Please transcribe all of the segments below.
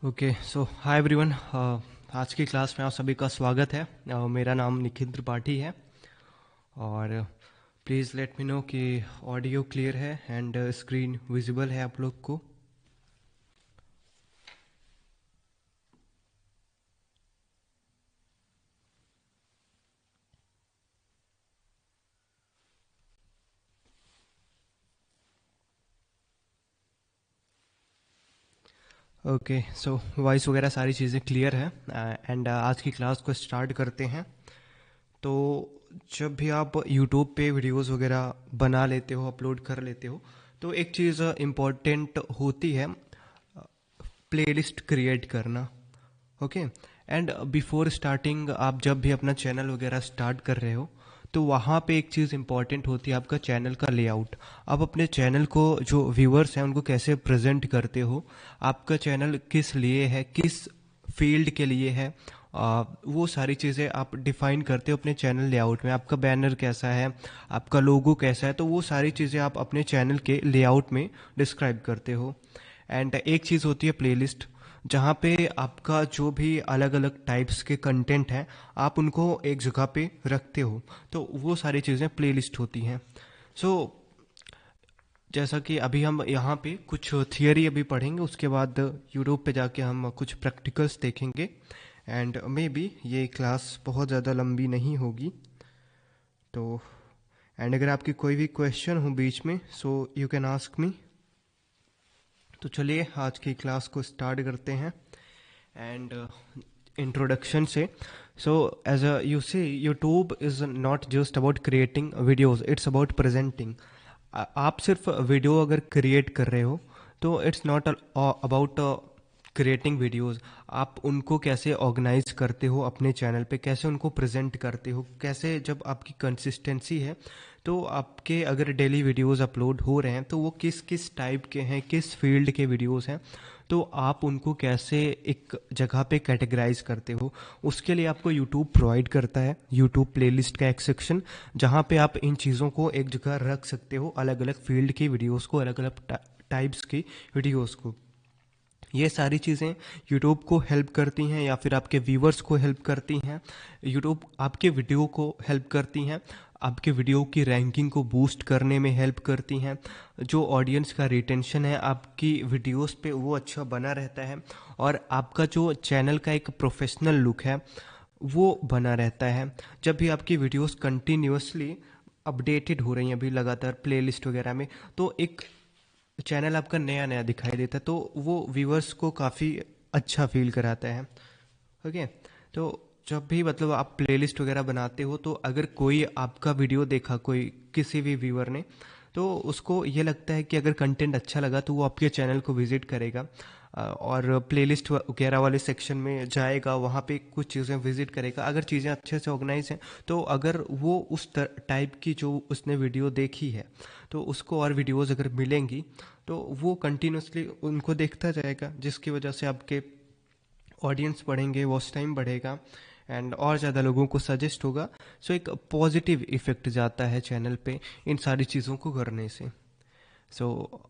Okay so hi everyone. आज की class में आप सभी का स्वागत है। मेरा नाम निखिल त्रिपाठी है और प्लीज़ लेट मी नो कि ऑडियो क्लियर है एंड स्क्रीन विजिबल है आप लोग को। ओके सो वॉइस वगैरह सारी चीज़ें क्लियर है एंड आज की क्लास को स्टार्ट करते हैं। तो जब भी आप यूट्यूब पे वीडियोस वगैरह बना लेते हो, अपलोड कर लेते हो, तो एक चीज़ इम्पॉर्टेंट होती है, प्लेलिस्ट क्रिएट करना। ओके एंड बिफोर स्टार्टिंग आप जब भी अपना चैनल वगैरह स्टार्ट कर रहे हो तो वहाँ पे एक चीज़ इंपॉर्टेंट होती है, आपका चैनल का लेआउट। आप अपने चैनल को जो व्यूअर्स हैं उनको कैसे प्रेजेंट करते हो, आपका चैनल किस लिए है, किस फील्ड के लिए है, वो सारी चीज़ें आप डिफाइन करते हो अपने चैनल लेआउट में। आपका बैनर कैसा है, आपका लोगो कैसा है, तो वो सारी चीज़ें आप अपने चैनल के लेआउट में डिस्क्राइब करते हो। एंड एक चीज़ होती है प्लेलिस्ट, जहाँ पे आपका जो भी अलग अलग टाइप्स के कंटेंट हैं आप उनको एक जगह पे रखते हो, तो वो सारी चीज़ें प्लेलिस्ट होती हैं। सो जैसा कि अभी हम यहाँ पे कुछ थियरी अभी पढ़ेंगे, उसके बाद यूट्यूब पे जाके हम कुछ प्रैक्टिकल्स देखेंगे एंड मे बी ये क्लास बहुत ज़्यादा लंबी नहीं होगी। तो एंड अगर आपकी कोई भी क्वेश्चन हो बीच में so you can ask me. तो चलिए आज की क्लास को स्टार्ट करते हैं एंड इंट्रोडक्शन से। So as a you see, YouTube is not just about creating videos, it's about presenting. आप सिर्फ वीडियो अगर क्रिएट कर रहे हो तो it's not about creating videos. आप उनको कैसे ऑर्गेनाइज करते हो अपने चैनल पे, कैसे उनको प्रेजेंट करते हो, कैसे जब आपकी कंसिस्टेंसी है तो आपके अगर डेली वीडियोस अपलोड हो रहे हैं तो वो किस किस टाइप के हैं, किस फील्ड के वीडियोस हैं, तो आप उनको कैसे एक जगह पे कैटेगराइज करते हो। उसके लिए आपको यूट्यूब प्रोवाइड करता है यूट्यूब प्लेलिस्ट का एक सेक्शन, जहाँ पे आप इन चीज़ों को एक जगह रख सकते हो, अलग अलग फील्ड की वीडियोस को, अलग अलग टाइप्स की वीडियोस को। ये सारी चीज़ें यूट्यूब को हेल्प करती हैं या फिर आपके व्यूवर्स को हेल्प करती हैं। यूट्यूब आपके वीडियो को हेल्प करती हैं, आपके वीडियो की रैंकिंग को बूस्ट करने में हेल्प करती हैं। जो ऑडियंस का रिटेंशन है आपकी वीडियोस पे वो अच्छा बना रहता है और आपका जो चैनल का एक प्रोफेशनल लुक है वो बना रहता है। जब भी आपकी वीडियोस कंटिन्यूसली अपडेटेड हो रही हैं अभी लगातार प्लेलिस्ट वगैरह में, तो एक चैनल आपका नया नया दिखाई देता है, तो वो व्यूअर्स को काफ़ी अच्छा फील कराता है। ओके तो जब भी मतलब आप प्लेलिस्ट वगैरह बनाते हो तो अगर कोई आपका वीडियो देखा कोई किसी भी व्यूअर ने, तो उसको ये लगता है कि अगर कंटेंट अच्छा लगा तो वो आपके चैनल को विजिट करेगा और प्लेलिस्ट वगैरह वाले सेक्शन में जाएगा, वहाँ पे कुछ चीज़ें विजिट करेगा। अगर चीज़ें अच्छे से ऑर्गेनाइज हैं तो अगर वो उस टाइप की जो उसने वीडियो देखी है तो उसको और वीडियोस अगर मिलेंगी तो वो कंटिन्यूसली उनको देखता जाएगा, जिसकी वजह से आपके ऑडियंस बढ़ेंगे, वॉच टाइम बढ़ेगा एंड और ज़्यादा लोगों को सजेस्ट होगा। सो एक पॉजिटिव इफेक्ट जाता है चैनल पे इन सारी चीज़ों को करने से। सो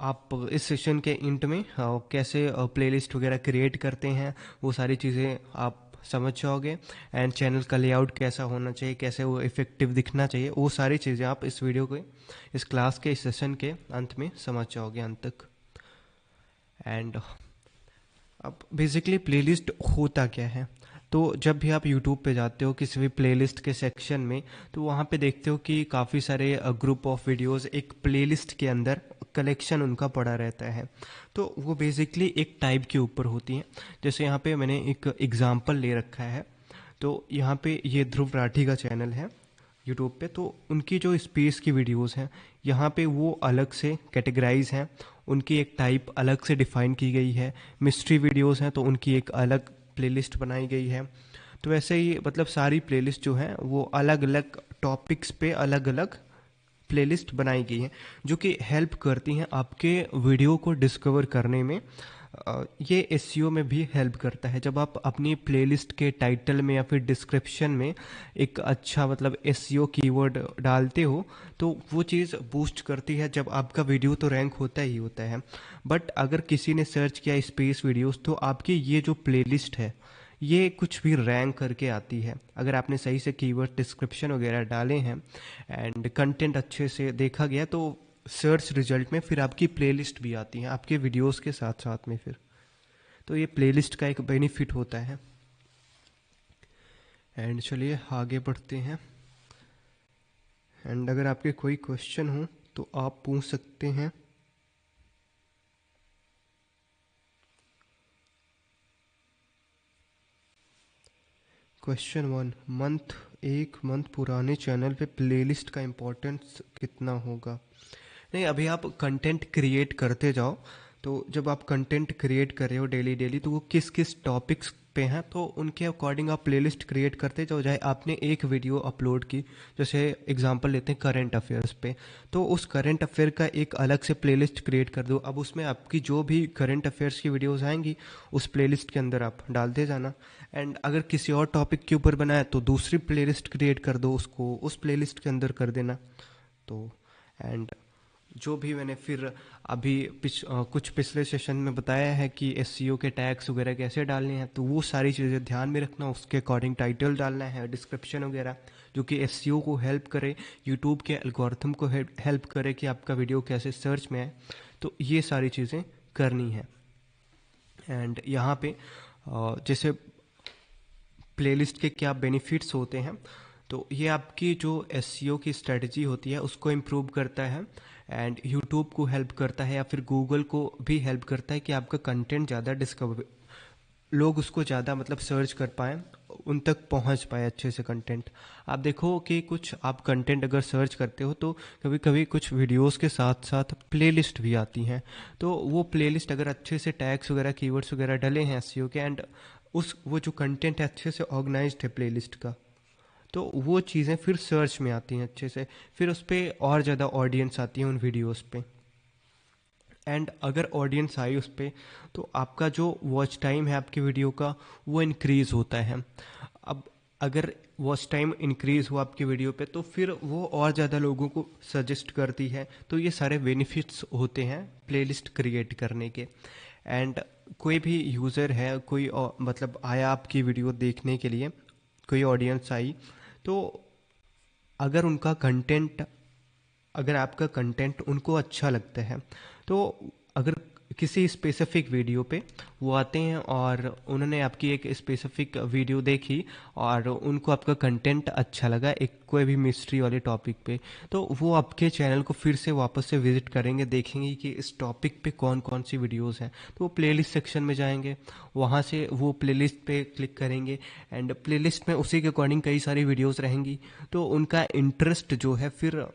आप इस सेशन के इंट में कैसे प्लेलिस्ट वगैरह क्रिएट करते हैं वो सारी चीज़ें आप समझ जाओगे एंड चैनल का लेआउट कैसा होना चाहिए, कैसे वो इफेक्टिव दिखना चाहिए, वो सारी चीज़ें आप इस वीडियो के, इस क्लास के, इस सेशन के अंत में समझ जाओगे अंत तक। एंड अब बेसिकली प्लेलिस्ट होता क्या है, तो जब भी आप यूट्यूब पे जाते हो किसी भी प्लेलिस्ट के सेक्शन में, तो वहाँ पे देखते हो कि काफ़ी सारे ग्रुप ऑफ वीडियोस एक प्लेलिस्ट के अंदर कलेक्शन उनका पड़ा रहता है। तो वो बेसिकली एक टाइप के ऊपर होती हैं। जैसे यहाँ पे मैंने एक एग्जांपल ले रखा है, तो यहाँ पे ये ध्रुव राठी का चैनल है यूट्यूब पे, तो उनकी जो स्पेस की वीडियोस हैं यहाँ पे वो अलग से कैटेगराइज हैं, उनकी एक टाइप अलग से डिफाइन की गई है। मिस्ट्री वीडियोस हैं तो उनकी एक अलग प्लेलिस्ट बनाई गई है। तो वैसे ही मतलब सारी प्लेलिस्ट जो हैं वो अलग अलग टॉपिक्स पे अलग अलग प्लेलिस्ट बनाई गई हैं, जो कि हेल्प करती हैं आपके वीडियो को डिस्कवर करने में, ये एसईओ में भी हेल्प करता है। जब आप अपनी प्लेलिस्ट के टाइटल में या फिर डिस्क्रिप्शन में एक अच्छा मतलब एसईओ कीवर्ड डालते हो तो वो चीज़ बूस्ट करती है। जब आपका वीडियो तो रैंक होता ही होता है, बट अगर किसी ने सर्च किया स्पेस वीडियोस तो आपकी ये जो प्लेलिस्ट है ये कुछ भी रैंक करके आती है। अगर आपने सही से कीवर्ड डिस्क्रिप्शन वगैरह डाले हैं एंड कंटेंट अच्छे से देखा गया तो सर्च रिजल्ट में फिर आपकी प्लेलिस्ट भी आती है आपके वीडियोस के साथ साथ में फिर। तो ये प्लेलिस्ट का एक बेनिफिट होता है। एंड चलिए आगे बढ़ते हैं। एंड अगर आपके कोई क्वेश्चन हो तो आप पूछ सकते हैं। क्वेश्चन 1, एक मंथ पुराने चैनल पे प्लेलिस्ट का इम्पोर्टेंस कितना होगा? नहीं, अभी आप कंटेंट क्रिएट करते जाओ। तो जब आप कंटेंट क्रिएट कर रहे हो डेली डेली तो वो किस किस टॉपिक्स पे हैं तो उनके अकॉर्डिंग आप प्लेलिस्ट क्रिएट करते जाओ। चाहे आपने एक वीडियो अपलोड की, जैसे एग्जांपल लेते हैं करंट अफेयर्स पे, तो उस करंट अफेयर का एक अलग से प्लेलिस्ट क्रिएट कर दो। अब उसमें आपकी जो भी करंट अफेयर्स की वीडियोस आएंगी उस प्लेलिस्ट के अंदर आप डालते जाना। एंड अगर किसी और टॉपिक के ऊपर बनाए तो दूसरी प्लेलिस्ट क्रिएट कर दो, उसको उस प्लेलिस्ट के अंदर कर देना। तो एंड जो भी मैंने फिर अभी कुछ पिछले सेशन में बताया है कि एसईओ के टैग्स वगैरह कैसे डालने हैं, तो वो सारी चीज़ें ध्यान में रखना। उसके अकॉर्डिंग टाइटल डालना है, डिस्क्रिप्शन वगैरह, जो कि एसईओ को हेल्प करे, यूट्यूब के एल्गोरिथम को हेल्प करे कि आपका वीडियो कैसे सर्च में आए। तो ये सारी चीज़ें करनी है। एंड यहाँ पे जैसे प्लेलिस्ट के क्या बेनिफिट्स होते हैं, तो ये आपकी जो एसईओ की स्ट्रेटजी होती है उसको इम्प्रूव करता है। एंड यूट्यूब को हेल्प करता है या फिर गूगल को भी हेल्प करता है कि आपका कंटेंट ज़्यादा डिस्कवर, लोग उसको ज़्यादा मतलब सर्च कर पाएँ, उन तक पहुंच पाए अच्छे से कंटेंट। आप देखो कि कुछ आप कंटेंट अगर सर्च करते हो तो कभी कभी कुछ वीडियोस के साथ साथ प्लेलिस्ट भी आती हैं। तो वो प्लेलिस्ट अगर अच्छे से टैग्स वगैरह कीवर्ड्स वगैरह डले हैं एसईओ के, एंड उस वो जो कंटेंट है अच्छे से ऑर्गेनाइज्ड है प्लेलिस्ट का, तो वो चीज़ें फिर सर्च में आती हैं अच्छे से, फिर उस पर और ज़्यादा ऑडियंस आती है उन वीडियोस पे। एंड अगर ऑडियंस आई उस पर तो आपका जो वॉच टाइम है आपकी वीडियो का वो इंक्रीज़ होता है। अब अगर वॉच टाइम इंक्रीज़ हुआ आपकी वीडियो पे तो फिर वो और ज़्यादा लोगों को सजेस्ट करती है। तो ये सारे बेनिफिट्स होते हैं प्लेलिस्ट क्रिएट करने के। एंड कोई भी यूज़र है, कोई मतलब आया आपकी वीडियो देखने के लिए, कोई ऑडियंस आई, तो अगर उनका कंटेंट, अगर आपका कंटेंट उनको अच्छा लगता है तो अगर किसी स्पेसिफिक वीडियो पे वो आते हैं और उन्होंने आपकी एक स्पेसिफिक वीडियो देखी और उनको आपका कंटेंट अच्छा लगा एक कोई भी मिस्ट्री वाले टॉपिक पे, तो वो आपके चैनल को फिर से वापस से विजिट करेंगे, देखेंगे कि इस टॉपिक पे कौन कौन सी वीडियोस हैं। तो वो प्लेलिस्ट सेक्शन में जाएंगे, वहाँ से वो प्लेलिस्ट पे क्लिक करेंगे एंड प्लेलिस्ट में उसी के अकॉर्डिंग कई सारी वीडियोस रहेंगी। तो उनका इंटरेस्ट जो है फिर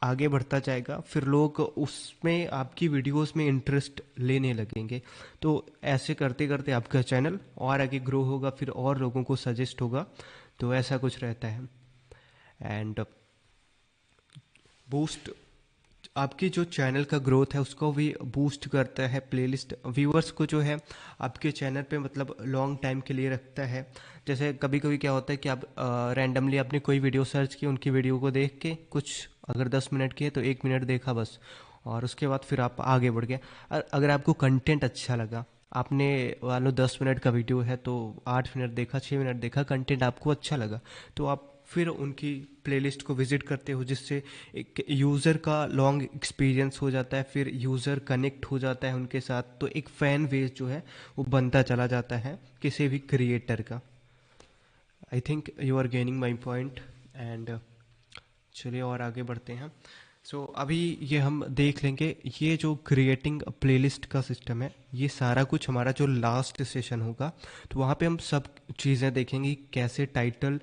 आगे बढ़ता जाएगा, फिर लोग उसमें आपकी वीडियोस में इंटरेस्ट लेने लगेंगे। तो ऐसे करते करते आपका चैनल और आगे ग्रो होगा, फिर और लोगों को सजेस्ट होगा। तो ऐसा कुछ रहता है। एंड बूस्ट आपकी जो चैनल का ग्रोथ है उसको भी बूस्ट करता है प्लेलिस्ट, व्यूअर्स को जो है आपके चैनल पे मतलब लॉन्ग टाइम के लिए रखता है। जैसे कभी कभी क्या होता है कि आप रैंडमली आपने कोई वीडियो सर्च की, उनकी वीडियो को देख के कुछ अगर 10 मिनट की है तो 1 मिनट देखा बस, और उसके बाद फिर आप आगे बढ़ गए। अगर आपको कंटेंट अच्छा लगा, आपने मान लो 10 मिनट का वीडियो है तो 8 मिनट देखा, 6 मिनट देखा, कंटेंट आपको अच्छा लगा, तो आप फिर उनकी प्लेलिस्ट को विजिट करते हो, जिससे एक यूज़र का लॉन्ग एक्सपीरियंस हो जाता है, फिर यूज़र कनेक्ट हो जाता है उनके साथ, तो एक फ़ैन बेस जो है वो बनता चला जाता है किसी भी क्रिएटर का। I think you are gaining my point. And चलिए और आगे बढ़ते हैं। अभी ये हम देख लेंगे ये जो क्रिएटिंग प्लेलिस्ट का सिस्टम है, ये सारा कुछ हमारा जो लास्ट सेशन होगा तो वहाँ पे हम सब चीज़ें देखेंगे, कैसे टाइटल,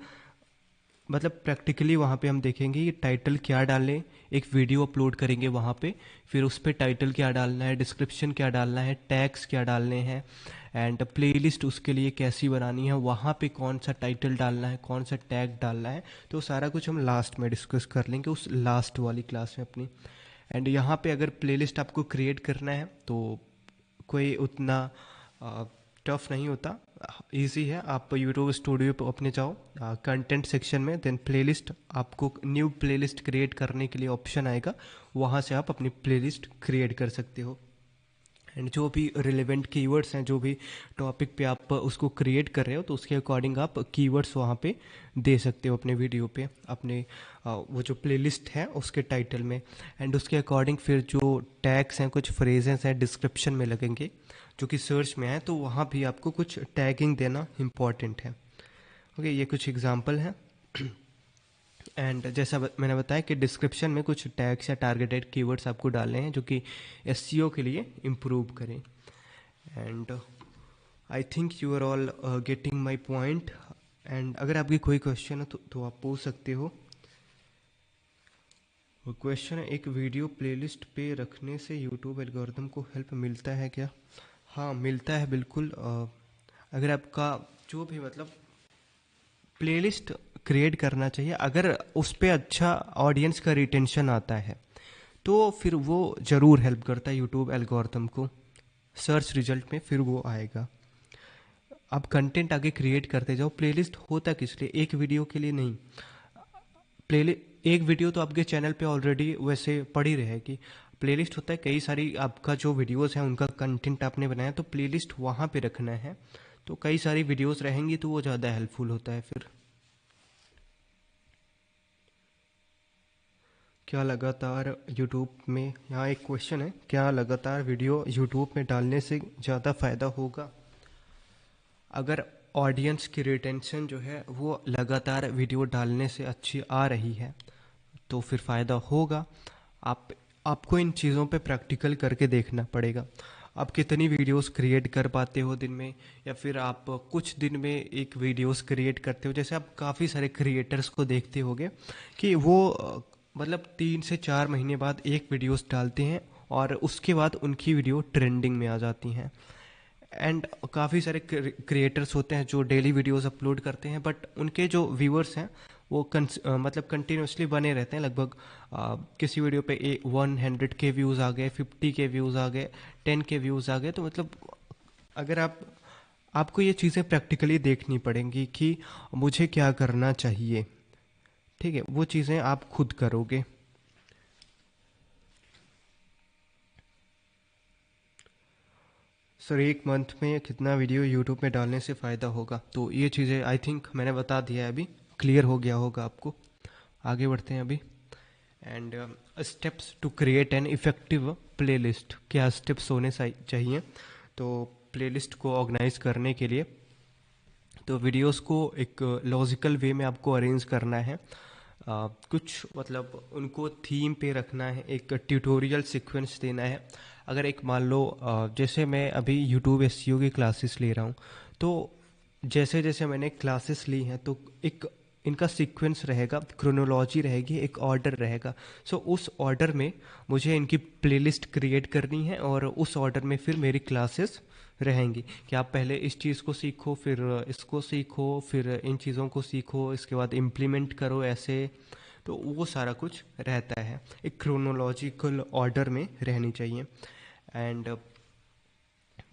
मतलब प्रैक्टिकली वहाँ पे हम देखेंगे कि टाइटल क्या डालें, एक वीडियो अपलोड करेंगे वहाँ पे, फिर उस पर टाइटल क्या डालना है, डिस्क्रिप्शन क्या डालना है, टैग्स क्या डालने हैं, एंड प्लेलिस्ट उसके लिए कैसी बनानी है, वहाँ पे कौन सा टाइटल डालना है, कौन सा टैग डालना है। तो सारा कुछ हम लास्ट में डिस्कस कर लेंगे उस लास्ट वाली क्लास में अपनी। एंड यहाँ पे अगर प्लेलिस्ट आपको क्रिएट करना है तो कोई उतना टफ नहीं होता, इजी है। आप यूट्यूब स्टूडियो पर अपने जाओ, कंटेंट सेक्शन में, देन प्लेलिस्ट, आपको न्यू प्लेलिस्ट क्रिएट करने के लिए ऑप्शन आएगा, वहाँ से आप अपनी प्लेलिस्ट क्रिएट कर सकते हो। एंड जो भी रिलेवेंट कीवर्ड्स हैं, जो भी टॉपिक पे आप उसको क्रिएट कर रहे हो, तो उसके अकॉर्डिंग आप कीवर्ड्स वहाँ पे दे सकते हो अपने वीडियो पे, अपने वो जो प्लेलिस्ट है उसके टाइटल में। एंड उसके अकॉर्डिंग फिर जो टैग्स हैं, कुछ फ्रेजेस हैं डिस्क्रिप्शन में लगेंगे जो कि सर्च में है, तो वहाँ भी आपको कुछ टैगिंग देना इम्पॉर्टेंट है। ओके, ये कुछ एग्जांपल हैं। एंड जैसा मैंने बताया कि डिस्क्रिप्शन में कुछ टैग्स या टारगेटेड कीवर्ड्स आपको डालने हैं जो कि एसईओ के लिए इम्प्रूव करें। And I think you are all getting my point. And अगर आपकी कोई क्वेश्चन है तो आप पूछ सकते हो। वो क्वेश्चन है, एक वीडियो प्लेलिस्ट पे रखने से यूट्यूब एल्गोरिथम को हेल्प मिलता है क्या? हाँ, मिलता है बिल्कुल। अगर आपका जो भी मतलब प्लेलिस्ट क्रिएट करना चाहिए, अगर उस पर अच्छा ऑडियंस का रिटेंशन आता है तो फिर वो ज़रूर हेल्प करता है यूट्यूब एल्गोरिथम को, सर्च रिजल्ट में फिर वो आएगा। आप कंटेंट आगे क्रिएट करते जाओ। प्लेलिस्ट होता किस लिए? एक वीडियो के लिए नहीं। एक वीडियो तो आपके चैनल पे ऑलरेडी वैसे पड़ी रहेगी। प्लेलिस्ट होता है कई सारी, आपका जो वीडियोस हैं उनका कंटेंट आपने बनाया तो प्लेलिस्ट वहाँ पे रखना है, तो कई सारी वीडियोस रहेंगी तो वो ज़्यादा हेल्पफुल होता है फिर। क्या लगातार यूट्यूब में, यहाँ एक क्वेश्चन है, क्या लगातार वीडियो यूट्यूब में डालने से ज़्यादा फ़ायदा होगा? अगर ऑडियंस की रिटेंशन जो है वो लगातार वीडियो डालने से अच्छी आ रही है तो फिर फ़ायदा होगा। आप आपको इन चीज़ों पे प्रैक्टिकल करके देखना पड़ेगा। आप कितनी वीडियोस क्रिएट कर पाते हो दिन में, या फिर आप कुछ दिन में एक वीडियोस क्रिएट करते हो। जैसे आप काफ़ी सारे क्रिएटर्स को देखते होगे कि वो मतलब 3 से 4 महीने बाद एक वीडियोस डालते हैं और उसके बाद उनकी वीडियो ट्रेंडिंग में आ जाती हैं। एंड काफ़ी सारे क्रिएटर्स होते हैं जो डेली वीडियोस अपलोड करते हैं, बट उनके जो व्यूअर्स हैं वो मतलब कंटिन्यूसली बने रहते हैं। लगभग किसी वीडियो पे 100 के व्यूज़ आ गए, 50 के व्यूज़ आ गए, 10 के व्यूज़ आ गए, तो मतलब अगर आपको ये चीज़ें प्रैक्टिकली देखनी पड़ेंगी कि मुझे क्या करना चाहिए। ठीक है, वो चीज़ें आप खुद करोगे। सर, एक मंथ में कितना वीडियो यूट्यूब में डालने से फ़ायदा होगा? तो ये चीज़ें आई थिंक मैंने बता दिया है, अभी क्लियर हो गया होगा आपको। आगे बढ़ते हैं अभी। And steps to create an effective playlist, क्या स्टेप्स होने चाहिए? तो प्लेलिस्ट को ऑर्गेनाइज करने के लिए तो वीडियोस को एक लॉजिकल वे में आपको अरेंज करना है। कुछ मतलब उनको थीम पे रखना है, एक ट्यूटोरियल सीक्वेंस देना है। अगर एक मान लो जैसे मैं अभी यूट्यूब एसईओ की क्लासेस ले रहा हूँ, तो जैसे जैसे मैंने क्लासेस ली हैं तो एक इनका सीक्वेंस रहेगा, क्रोनोलॉजी रहेगी, एक ऑर्डर रहेगा। सो उस ऑर्डर में मुझे इनकी प्लेलिस्ट क्रिएट करनी है और उस ऑर्डर में फिर मेरी क्लासेस रहेंगी कि आप पहले इस चीज़ को सीखो, फिर इसको सीखो, फिर इन चीज़ों को सीखो, इसके बाद इम्प्लीमेंट करो ऐसे। तो वो सारा कुछ रहता है, एक क्रोनोलॉजिकल ऑर्डर में रहनी चाहिए। एंड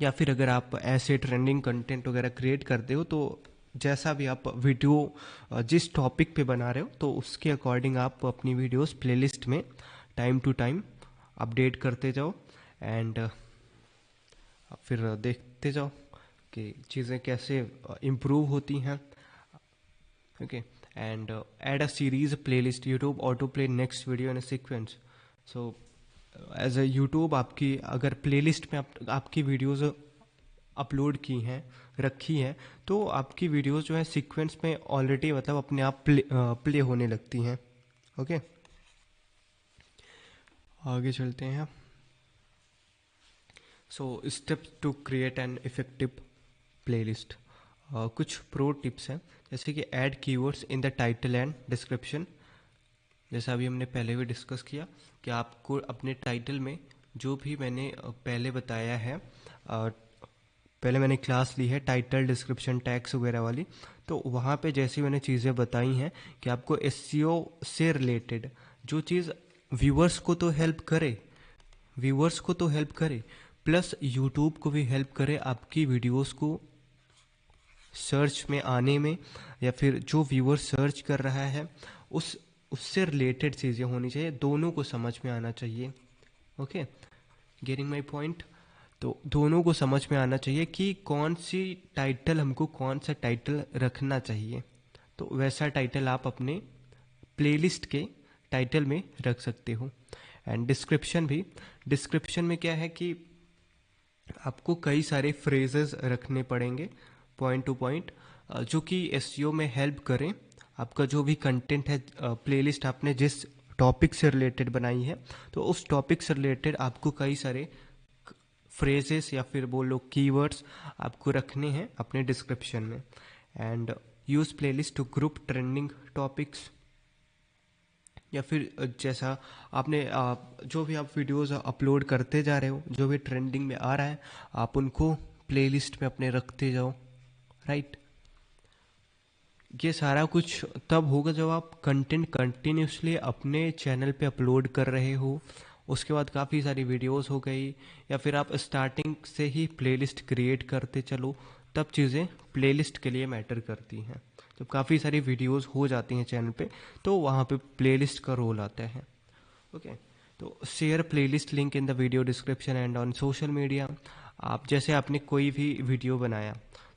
या फिर अगर आप ऐसे ट्रेंडिंग कंटेंट वगैरह क्रिएट करते हो तो जैसा भी आप वीडियो जिस टॉपिक पे बना रहे हो तो उसके अकॉर्डिंग आप अपनी वीडियोस प्लेलिस्ट में टाइम टू टाइम अपडेट करते जाओ। एंड फिर देखते जाओ कि चीज़ें कैसे इम्प्रूव होती हैं। Okay, and add a series playlist, YouTube auto play next video in a sequence. So as a YouTube आपकी अगर प्लेलिस्ट में आपकी वीडियोस अपलोड की हैं, रखी हैं, तो आपकी वीडियोस जो है सीक्वेंस में ऑलरेडी मतलब अपने आप प्ले होने लगती हैं। ओके, आगे चलते हैं। So steps to create an effective playlist. कुछ प्रो टिप्स हैं, जैसे कि add keywords in the title and description. जैसा अभी हमने पहले भी डिस्कस किया कि आपको अपने टाइटल में जो भी मैंने पहले बताया है, पहले मैंने क्लास ली है टाइटल डिस्क्रिप्शन टैग्स वगैरह वाली, तो वहाँ पे जैसी मैंने चीज़ें बताई हैं कि आपको एसईओ से रिलेटेड जो चीज़ व्यूअर्स को तो हेल्प करे, व्यूअर्स को तो हेल्प करे, प्लस यूट्यूब को भी हेल्प करे आपकी वीडियोस को सर्च में आने में, या फिर जो व्यूअर सर्च कर रहा है उस उससे रिलेटेड चीज़ें होनी चाहिए, दोनों को समझ में आना चाहिए। Okay, getting my point. तो दोनों को समझ में आना चाहिए कि कौन सी टाइटल, हमको कौन सा टाइटल रखना चाहिए, तो वैसा टाइटल आप अपने प्लेलिस्ट के टाइटल में रख सकते हो। एंड डिस्क्रिप्शन भी, डिस्क्रिप्शन में क्या है कि आपको कई सारे फ्रेजेस रखने पड़ेंगे पॉइंट टू पॉइंट, जो कि एसईओ में हेल्प करें। आपका जो भी कंटेंट है, प्लेलिस्ट आपने जिस टॉपिक से रिलेटेड बनाई है, तो उस टॉपिक से रिलेटेड आपको कई सारे फ्रेजेस या फिर बोलो कीवर्ड्स आपको रखने हैं अपने डिस्क्रिप्शन में। And use playlist to group trending topics, या फिर जैसा आपने जो भी आप वीडियोस अपलोड करते जा रहे हो, जो भी ट्रेंडिंग में आ रहा है, आप उनको प्लेलिस्ट में अपने रखते जाओ, राइट। ये सारा कुछ तब होगा जब आप कंटेंट कंटिन्यूसली अपने चैनल पे अपलोड कर रहे हो। उसके बाद काफ़ी सारी वीडियोस हो गई, या फिर आप स्टार्टिंग से ही प्लेलिस्ट क्रिएट करते चलो, तब चीज़ें प्लेलिस्ट के लिए मैटर करती हैं। जब काफ़ी सारी वीडियोस हो जाती हैं चैनल पे, तो वहाँ पे प्लेलिस्ट का रोल आता है। ओके, तो share playlist link in the video description and on social media. आप जैसे आपने कोई भी वीडियो बनाया,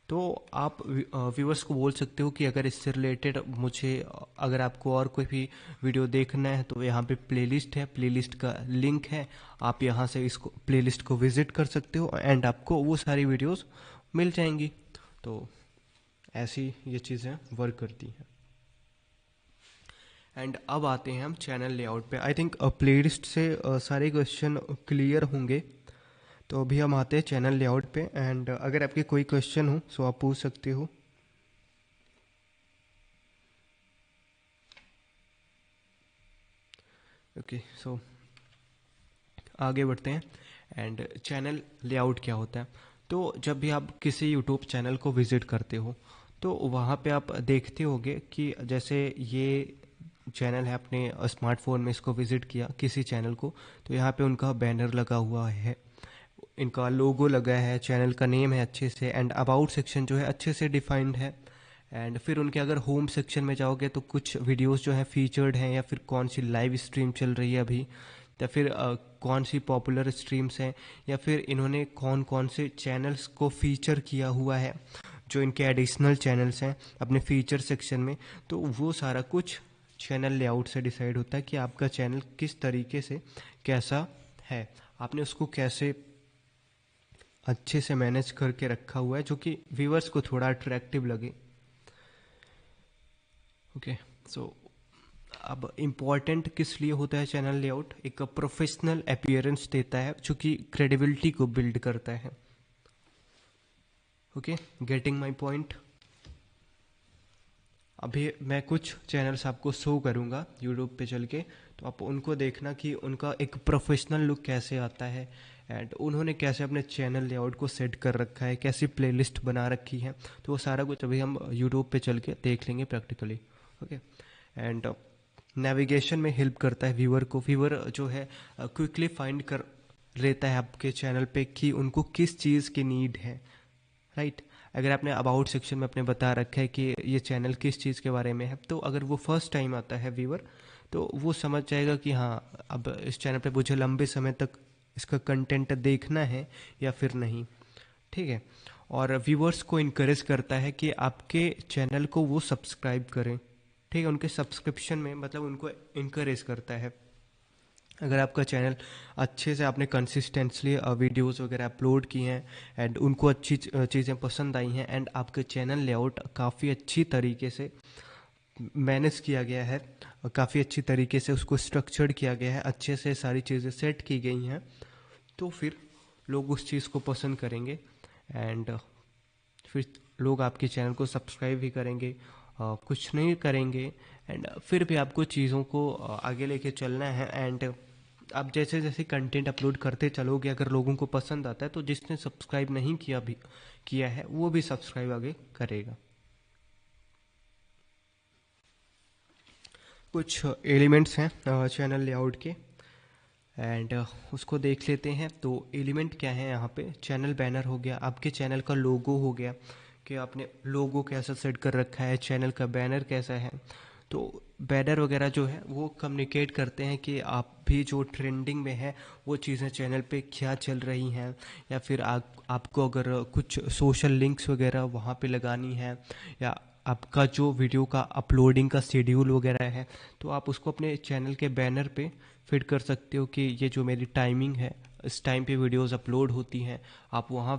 तो आप व्यूअर्स को बोल सकते हो कि अगर इससे रिलेटेड मुझे, अगर आपको और कोई भी वीडियो देखना है तो यहाँ पे प्लेलिस्ट है, प्लेलिस्ट का लिंक है, आप यहाँ से इसको प्लेलिस्ट को विजिट कर सकते हो एंड आपको वो सारी वीडियोस मिल जाएंगी। तो ऐसी ये चीज़ें वर्क करती हैं। एंड अब आते हैं हम चैनल लेआउट पे। आई थिंक प्लेलिस्ट से सारे क्वेश्चन क्लियर होंगे। तो अभी हम आते हैं चैनल लेआउट पे, एंड अगर आपके कोई क्वेश्चन हो सो आप पूछ सकते हो। ओके, सो आगे बढ़ते हैं। एंड चैनल लेआउट क्या होता है? तो जब भी आप किसी यूट्यूब चैनल को विजिट करते हो, तो वहाँ पे आप देखते होगे कि जैसे ये चैनल है, अपने स्मार्टफोन में इसको विजिट किया किसी चैनल को, तो यहाँ पे उनका बैनर लगा हुआ है, इनका लोगो लगा है, चैनल का नेम है अच्छे से, एंड अबाउट सेक्शन जो है अच्छे से डिफाइंड है। एंड फिर उनके अगर होम सेक्शन में जाओगे तो कुछ वीडियोस जो है फीचर्ड हैं, या फिर कौन सी लाइव स्ट्रीम चल रही है अभी, या फिर कौन सी पॉपुलर स्ट्रीम्स हैं, या फिर इन्होंने कौन कौन से चैनल्स को फीचर किया हुआ है, जो इनके एडिशनल चैनल्स हैं अपने फीचर सेक्शन में। तो वो सारा कुछ चैनल लेआउट से डिसाइड होता है कि आपका चैनल किस तरीके से, कैसा है, आपने उसको कैसे अच्छे से मैनेज करके रखा हुआ है, जो कि व्यूअर्स को थोड़ा अट्रैक्टिव लगे। ओके, सो अब इम्पॉर्टेंट किस लिए होता है चैनल लेआउट? एक प्रोफेशनल अपीयरेंस देता है, जो कि क्रेडिबिलिटी को बिल्ड करता है। Okay, getting my point. अभी मैं कुछ चैनल्स आपको शो करूँगा यूट्यूब पे चल के, तो आप उनको देखना कि उनका एक प्रोफेशनल लुक कैसे आता है, एंड उन्होंने कैसे अपने चैनल लेआउट को सेट कर रखा है, कैसी प्लेलिस्ट बना रखी है। तो वो सारा कुछ अभी हम यूट्यूब पे चल के देख लेंगे प्रैक्टिकली। ओके, एंड नेविगेशन में हेल्प करता है व्यूअर को। व्यूअर जो है क्विकली फाइंड कर लेता है आपके चैनल पे कि उनको किस चीज़ की नीड है, राइट। अगर आपने अबाउट सेक्शन में अपने बता रखा है कि ये चैनल किस चीज़ के बारे में है, तो अगर वो फर्स्ट टाइम आता है व्यूअर, तो वो समझ जाएगा कि हाँ, अब इस चैनल पे मुझे लंबे समय तक इसका कंटेंट देखना है या फिर नहीं, ठीक है। और व्यूअर्स को इनकरेज करता है कि आपके चैनल को वो सब्सक्राइब करें, ठीक है। उनके सब्सक्रिप्शन में मतलब उनको इनकरेज करता है। अगर आपका चैनल अच्छे से आपने कंसिस्टेंटली वीडियोस वगैरह अपलोड किए हैं, एंड उनको अच्छी चीज़ें पसंद आई हैं, एंड आपके चैनल लेआउट काफ़ी अच्छी तरीके से मैनेज किया गया है, काफ़ी अच्छी तरीके से उसको स्ट्रक्चर्ड किया गया है, अच्छे से सारी चीज़ें सेट की गई हैं, तो फिर लोग उस चीज़ को पसंद करेंगे, एंड फिर लोग आपके चैनल को सब्सक्राइब भी करेंगे, कुछ नहीं करेंगे, एंड फिर भी आपको चीज़ों को आगे लेके चलना है। एंड आप जैसे जैसे कंटेंट अपलोड करते चलोगे, अगर लोगों को पसंद आता है, तो जिसने सब्सक्राइब नहीं किया है वो भी सब्सक्राइब आगे करेगा। कुछ एलिमेंट्स हैं चैनल लेआउट के, एंड उसको देख लेते हैं। तो एलिमेंट क्या है यहाँ पे, चैनल बैनर हो गया, आपके चैनल का लोगो हो गया कि आपने लोगो कैसा सेट कर रखा है, चैनल का बैनर कैसा है। तो बैनर वगैरह जो है वो कम्युनिकेट करते हैं कि आप भी जो ट्रेंडिंग में है वो चीज़ें चैनल पे क्या चल रही हैं, या फिर आपको अगर कुछ सोशल लिंक्स वगैरह वहाँ पे लगानी है, या आपका जो वीडियो का अपलोडिंग का शेड्यूल वगैरह है, तो आप उसको अपने चैनल के बैनर पे फिट कर सकते हो कि ये जो मेरी टाइमिंग है, इस टाइम पे वीडियोस अपलोड होती हैं, आप वहाँ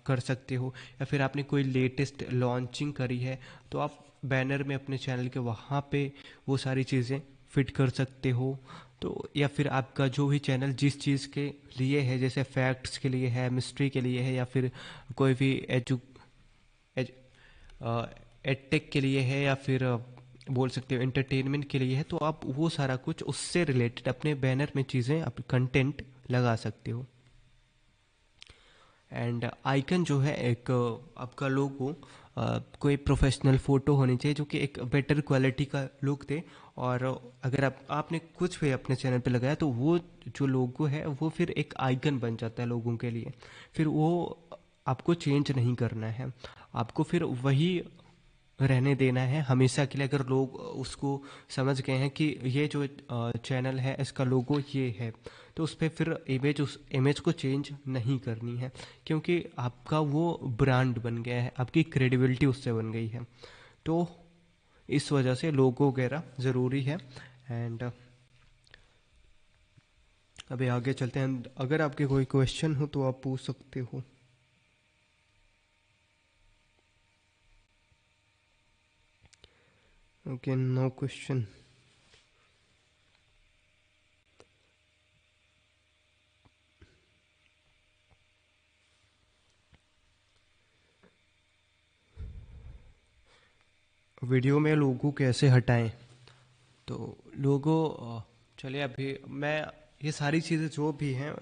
कर सकते हो। या फिर आपने कोई लेटेस्ट लॉन्चिंग करी है तो आप बैनर में अपने चैनल के वहाँ पे वो सारी चीज़ें फिट कर सकते हो। तो या फिर आपका जो भी चैनल जिस चीज़ के लिए है, जैसे फैक्ट्स के लिए है, मिस्ट्री के लिए है, या फिर कोई भी एज, एडटेक के लिए है, या फिर बोल सकते हो एंटरटेनमेंट के लिए है, तो आप वो सारा कुछ उससे रिलेटेड अपने बैनर में चीज़ें, आप कंटेंट लगा सकते हो। एंड आइकन जो है एक आपका लोगो कोई प्रोफेशनल फ़ोटो होनी चाहिए जो कि एक बेटर क्वालिटी का लुक दे। और अगर आपने कुछ भी अपने चैनल पे लगाया तो वो जो लोगो है वो फिर एक आइकन बन जाता है लोगों के लिए, फिर वो आपको चेंज नहीं करना है, आपको फिर वही रहने देना है हमेशा के लिए। अगर लोग उसको समझ गए हैं कि ये जो चैनल है इसका लोगो ये है, तो उस पर फिर उस इमेज को चेंज नहीं करनी है, क्योंकि आपका वो ब्रांड बन गया है, आपकी क्रेडिबिलिटी उससे बन गई है। तो इस वजह से लोगो वगैरह ज़रूरी है। एंड अभी आगे चलते हैं, अगर आपके कोई क्वेश्चन हो तो आप पूछ सकते हो। Okay, no question. वीडियो में लोगो कैसे हटाएं, तो लोगो चलिए अभी मैं ये सारी चीज़ें जो भी हैं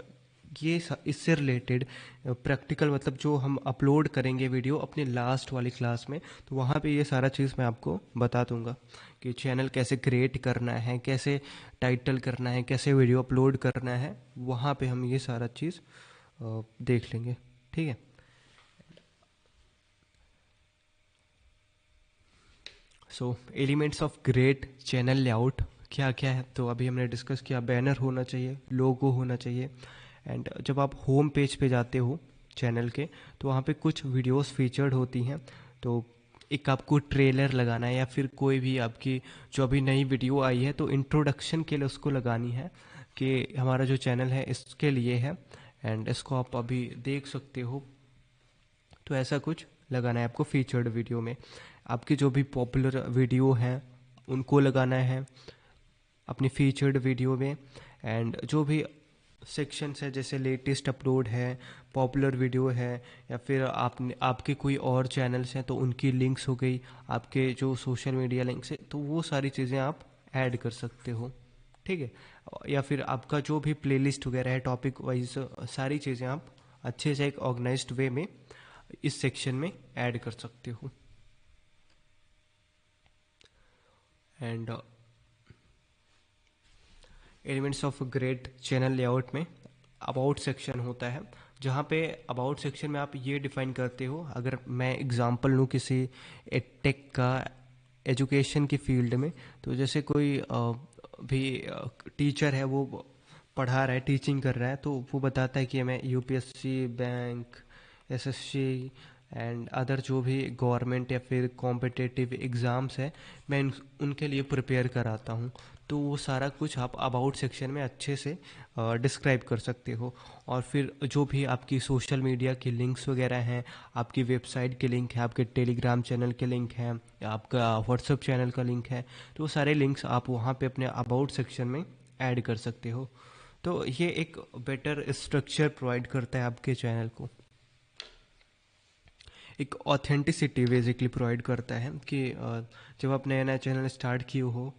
इससे रिलेटेड प्रैक्टिकल, मतलब जो हम अपलोड करेंगे वीडियो अपने लास्ट वाली क्लास में, तो वहाँ पे ये सारा चीज़ मैं आपको बता दूंगा कि चैनल कैसे क्रिएट करना है, कैसे टाइटल करना है, कैसे वीडियो अपलोड करना है, वहाँ पे हम ये सारा चीज़ देख लेंगे। ठीक है। So elements of great channel layout क्या क्या है, तो अभी हमने डिस्कस किया, बैनर होना चाहिए, लोगो होना चाहिए। एंड जब आप होम पेज पे जाते हो चैनल के, तो वहाँ पे कुछ वीडियोस फीचर्ड होती हैं। तो एक आपको ट्रेलर लगाना है, या फिर कोई भी आपकी जो अभी नई वीडियो आई है तो इंट्रोडक्शन के लिए उसको लगानी है कि हमारा जो चैनल है इसके लिए है, एंड इसको आप अभी देख सकते हो। तो ऐसा कुछ लगाना है आपको फीचर्ड वीडियो में, आपकी जो भी पॉपुलर वीडियो हैं उनको लगाना है अपनी फीचर्ड वीडियो में। एंड जो भी सेक्शंस है, जैसे लेटेस्ट अपलोड है, पॉपुलर वीडियो है, या फिर आपने आपके कोई और चैनल्स हैं तो उनकी लिंक्स हो गई, आपके जो सोशल मीडिया लिंक्स है, तो वो सारी चीज़ें आप ऐड कर सकते हो। ठीक है। या फिर आपका जो भी प्लेलिस्ट वगैरह है टॉपिक वाइज, सारी चीज़ें आप अच्छे से एक ऑर्गेनाइज्ड वे में इस सेक्शन में ऐड कर सकते हो। And elements of grade channel layout में अबाउट सेक्शन होता है, जहाँ पे अबाउट सेक्शन में आप ये डिफाइन करते हो, अगर मैं एग्जांपल लूँ किसी टेक का एजुकेशन की फील्ड में, तो जैसे कोई भी टीचर है वो पढ़ा रहा है, टीचिंग कर रहा है, तो वो बताता है कि मैं UPSC, bank, SSC and other जो भी गवर्नमेंट या फिर कॉम्पिटिटिव एग्ज़ाम्स है, मैं उनके लिए प्रिपेयर कराता हूँ। तो वो सारा कुछ आप अबाउट सेक्शन में अच्छे से डिस्क्राइब कर सकते हो। और फिर जो भी आपकी सोशल मीडिया की लिंक्स वगैरह हैं, आपकी वेबसाइट के लिंक है, आपके टेलीग्राम चैनल के लिंक हैं, आपका व्हाट्सएप चैनल का लिंक है, तो वो सारे लिंक्स आप वहाँ पे अपने अबाउट सेक्शन में ऐड कर सकते हो। तो ये एक बेटर स्ट्रक्चर प्रोवाइड करता है आपके चैनल को, एक ऑथेंटिसिटी बेसिकली प्रोवाइड करता है कि जब आप नया नया चैनल स्टार्ट किए हो,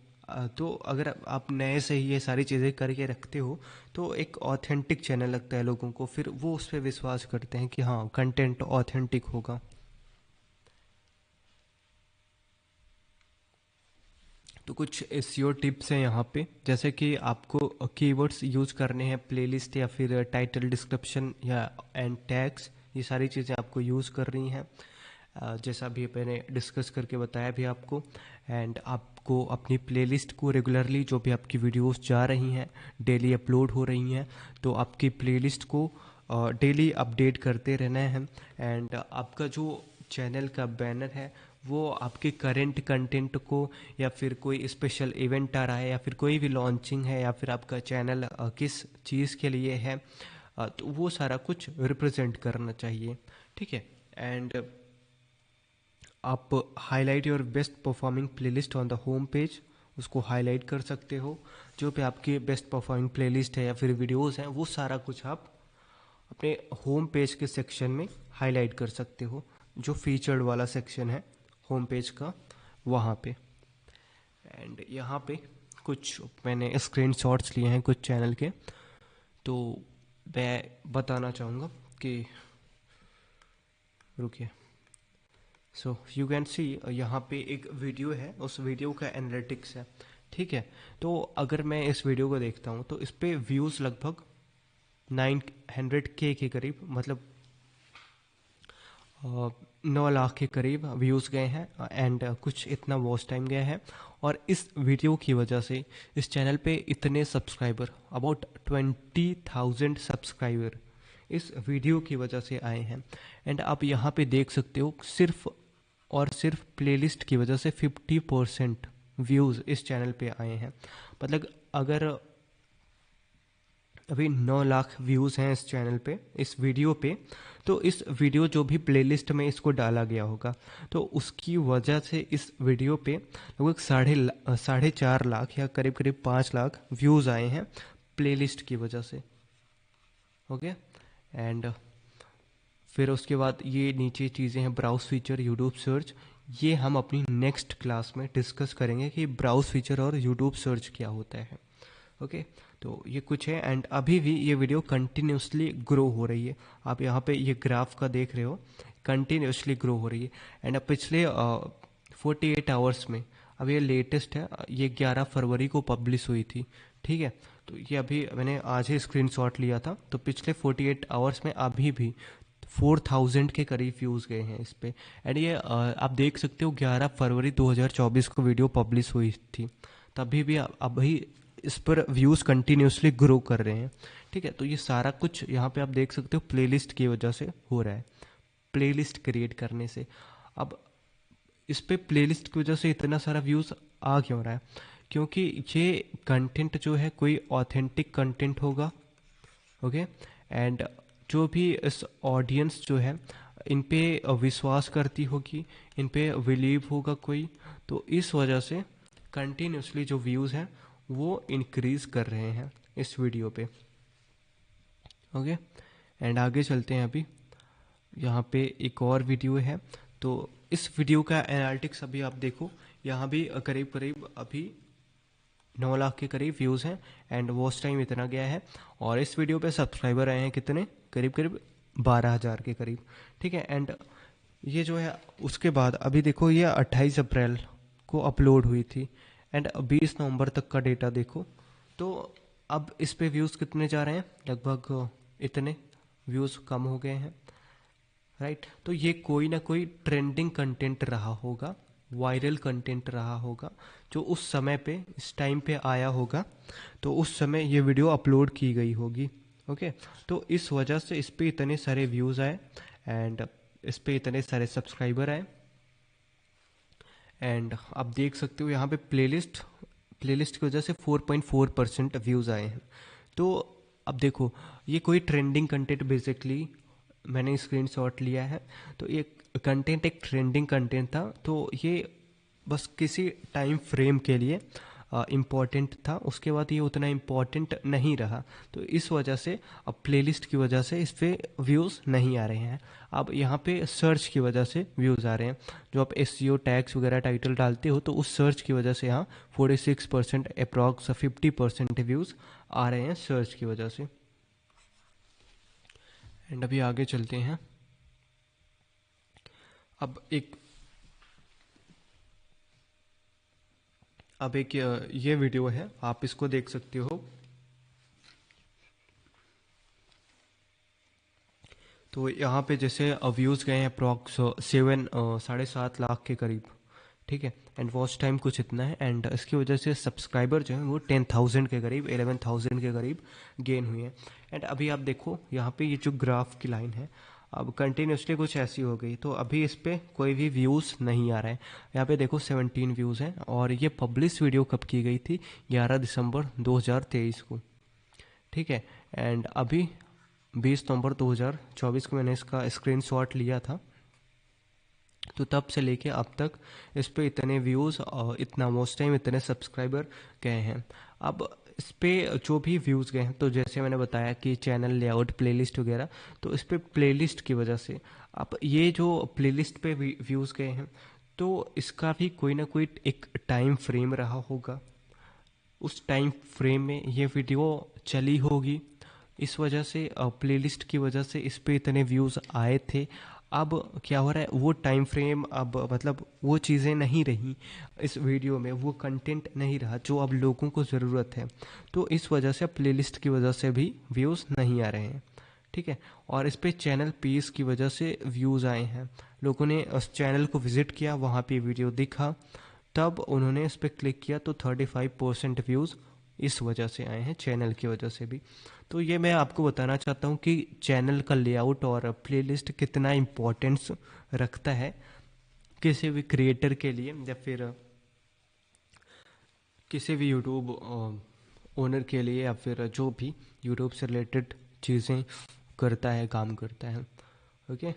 तो अगर आप नए से ही ये सारी चीज़ें करके रखते हो तो एक ऑथेंटिक चैनल लगता है लोगों को, फिर वो उस पर विश्वास करते हैं कि हाँ कंटेंट ऑथेंटिक होगा। तो कुछ एसईओ टिप्स हैं यहाँ पे, जैसे कि आपको कीवर्ड्स यूज़ करने हैं, प्लेलिस्ट या फिर टाइटल, डिस्क्रिप्शन या एंड टैग्स, ये सारी चीज़ें आपको यूज़ करनी हैं। जैसा भी मैंने डिस्कस करके बताया भी आपको। एंड आपको अपनी प्लेलिस्ट को रेगुलरली, जो भी आपकी वीडियोस जा रही हैं, डेली अपलोड हो रही हैं, तो आपकी प्लेलिस्ट को डेली अपडेट करते रहना है। एंड आपका जो चैनल का बैनर है वो आपके करंट कंटेंट को, या फिर कोई स्पेशल इवेंट आ रहा है, या फिर कोई भी लॉन्चिंग है, या फिर आपका चैनल किस चीज़ के लिए है, तो वो सारा कुछ रिप्रेजेंट करना चाहिए। ठीक है। एंड आप highlight your best performing playlist on the home page, उसको हाईलाइट कर सकते हो। जो भी आपकी बेस्ट परफॉर्मिंग प्लेलिस्ट है या फिर वीडियोस हैं, वो सारा कुछ आप अपने होम पेज के सेक्शन में हाईलाइट कर सकते हो, जो फीचर्ड वाला सेक्शन है होम पेज का, वहाँ पे। एंड यहाँ पे कुछ मैंने स्क्रीनशॉट्स लिए हैं कुछ चैनल के, तो मैं बताना चाहूँगा कि, रुकिए। सो यू कैन सी, यहाँ पे एक वीडियो है, उस वीडियो का एनालिटिक्स है। ठीक है। तो अगर मैं इस वीडियो को देखता हूँ तो इस पे व्यूज़ लगभग 900K के करीब, मतलब 9 लाख के करीब व्यूज़ गए हैं। एंड कुछ इतना वॉच टाइम गया है। और इस वीडियो की वजह से इस चैनल पे इतने सब्सक्राइबर, अबाउट 20,000 सब्सक्राइबर इस वीडियो की वजह से आए हैं। एंड आप यहाँ पे देख सकते हो, सिर्फ और सिर्फ प्लेलिस्ट की वजह से 50% व्यूज़ इस चैनल पे आए हैं। मतलब अगर अभी 9 लाख व्यूज़ हैं इस चैनल पे, इस वीडियो पे, तो इस वीडियो जो भी प्लेलिस्ट में इसको डाला गया होगा, तो उसकी वजह से इस वीडियो पे लगभग 4.5 लाख या करीब करीब 5 लाख व्यूज़ आए हैं प्लेलिस्ट की वजह से। ओके। एंड फिर उसके बाद ये नीचे चीज़ें हैं, ब्राउज फीचर, यूट्यूब सर्च। ये हम अपनी नेक्स्ट क्लास में डिस्कस करेंगे कि ब्राउज फीचर और यूट्यूब सर्च क्या होता है। ओके। तो ये कुछ है। एंड अभी भी ये वीडियो कंटिन्यूसली ग्रो हो रही है। आप यहाँ पे ये ग्राफ का देख रहे हो, कंटिन्यूसली ग्रो हो रही है। एंड अब पिछले 48 आवर्स में, अब ये लेटेस्ट है, ये 11 फरवरी को पब्लिश हुई थी। ठीक है। तो ये अभी मैंने आज ही स्क्रीनशॉट लिया था, तो पिछले 48 आवर्स में अभी भी 4,000 के करीब व्यूज़ गए हैं इस पे। एंड ये आप देख सकते हो 11 फरवरी 2024 को वीडियो पब्लिश हुई थी, तभी भी अभी इस पर व्यूज़ कंटिन्यूसली ग्रो कर रहे हैं। ठीक है। तो ये सारा कुछ यहाँ पे आप देख सकते हो प्लेलिस्ट की वजह से हो रहा है, प्लेलिस्ट क्रिएट करने से। अब इस पे प्लेलिस्ट की वजह से इतना सारा व्यूज़ आ क्यों रहा है? क्योंकि ये कंटेंट जो है कोई ऑथेंटिक कंटेंट होगा। ओके। एंड जो भी इस ऑडियंस जो है इन पे विश्वास करती होगी, इन पे बिलीव होगा कोई, तो इस वजह से कंटिन्यूसली जो व्यूज़ हैं वो इंक्रीज कर रहे हैं इस वीडियो पे। ओके। एंड आगे चलते हैं। अभी यहाँ पे एक और वीडियो है, तो इस वीडियो का एनालिटिक्स अभी आप देखो, यहाँ भी करीब करीब अभी 9 लाख के करीब व्यूज़ हैं। एंड वॉच टाइम इतना गया है। और इस वीडियो पे सब्सक्राइबर आए हैं कितने, करीब करीब 12,000 के करीब। ठीक है। एंड ये जो है उसके बाद अभी देखो, ये 28 अप्रैल को अपलोड हुई थी। एंड 20 नवंबर तक का डेटा देखो, तो अब इस पे व्यूज़ कितने जा रहे हैं, लगभग इतने व्यूज़ कम हो गए हैं। राइट। तो ये कोई ना कोई ट्रेंडिंग कंटेंट रहा होगा, वायरल कंटेंट रहा होगा, जो उस समय पे, इस टाइम पे आया होगा, तो उस समय ये वीडियो अपलोड की गई होगी। ओके। तो इस वजह से इस पे इतने सारे व्यूज़ आए, एंड इस पे इतने सारे सब्सक्राइबर आए। एंड आप देख सकते हो यहाँ पे प्लेलिस्ट प्लेलिस्ट की वजह से 4.4% व्यूज़ आए हैं। तो अब देखो, ये कोई ट्रेंडिंग कंटेंट बेसिकली मैंने स्क्रीनशॉट लिया है, तो ये कंटेंट एक ट्रेंडिंग कंटेंट था, तो ये बस किसी टाइम फ्रेम के लिए इम्पॉर्टेंट था, उसके बाद ये उतना इम्पॉर्टेंट नहीं रहा। तो इस वजह से अब प्लेलिस्ट की वजह से इस पे व्यूज़ नहीं आ रहे हैं। अब यहाँ पे सर्च की वजह से व्यूज़ आ रहे हैं। जो आप एसईओ टैग्स वगैरह टाइटल डालते हो, तो उस सर्च की वजह से यहाँ 46% अप्रॉक्स 50% व्यूज़ आ रहे हैं सर्च की वजह से। एंड अभी आगे चलते हैं। अब एक अब एक ये वीडियो है, आप इसको देख सकते हो। तो यहाँ पे जैसे व्यूज़ गए हैं अप्रॉक्स 7.5 लाख के करीब, ठीक है। एंड वॉच टाइम कुछ इतना है, एंड इसकी वजह से सब्सक्राइबर जो है वो 10,000 के करीब, 11,000 के करीब गेन हुए हैं। एंड अभी आप देखो यहाँ पे ये जो ग्राफ की लाइन है, अब कंटिन्यूसली कुछ ऐसी हो गई, तो अभी इस पर कोई भी व्यूज़ नहीं आ रहा है। यहाँ पे देखो 17 व्यूज़ हैं, और ये पब्लिश वीडियो कब की गई थी? 11 दिसंबर 2023 को, ठीक है। एंड अभी 20 नवंबर 2024 को मैंने इसका स्क्रीनशॉट लिया था। तो तब से लेके अब तक इस पे इतने व्यूज़ और इतना वॉच टाइम, इतने सब्सक्राइबर गए हैं। अब इस पे जो भी व्यूज़ गए हैं, तो जैसे मैंने बताया कि चैनल लेआउट, प्लेलिस्ट वगैरह, तो इस पे प्लेलिस्ट की वजह से अब ये जो प्लेलिस्ट पे व्यूज़ गए हैं, तो इसका भी कोई ना कोई एक टाइम फ्रेम रहा होगा। उस टाइम फ्रेम में ये वीडियो चली होगी, इस वजह से प्लेलिस्ट की वजह से इस पे इतने व्यूज़ आए थे। अब क्या हो रहा है, वो टाइम फ्रेम, अब मतलब वो चीज़ें नहीं रही इस वीडियो में, वो कंटेंट नहीं रहा जो अब लोगों को ज़रूरत है। तो इस वजह से प्लेलिस्ट की वजह से भी व्यूज़ नहीं आ रहे हैं, ठीक है। और इस पे चैनल पीस की वजह से व्यूज़ आए हैं। लोगों ने उस चैनल को विज़िट किया, वहाँ पे वीडियो दिखा, तब उन्होंने इस पर क्लिक किया, तो 35% व्यूज़ इस वजह से आए हैं, चैनल की वजह से भी। तो ये मैं आपको बताना चाहता हूँ कि चैनल का लेआउट और प्लेलिस्ट कितना इम्पोर्टेंस रखता है किसी भी क्रिएटर के लिए, या फिर किसी भी यूट्यूब ओनर के लिए, या फिर जो भी यूट्यूब से रिलेटेड चीज़ें करता है, काम करता है। ओके,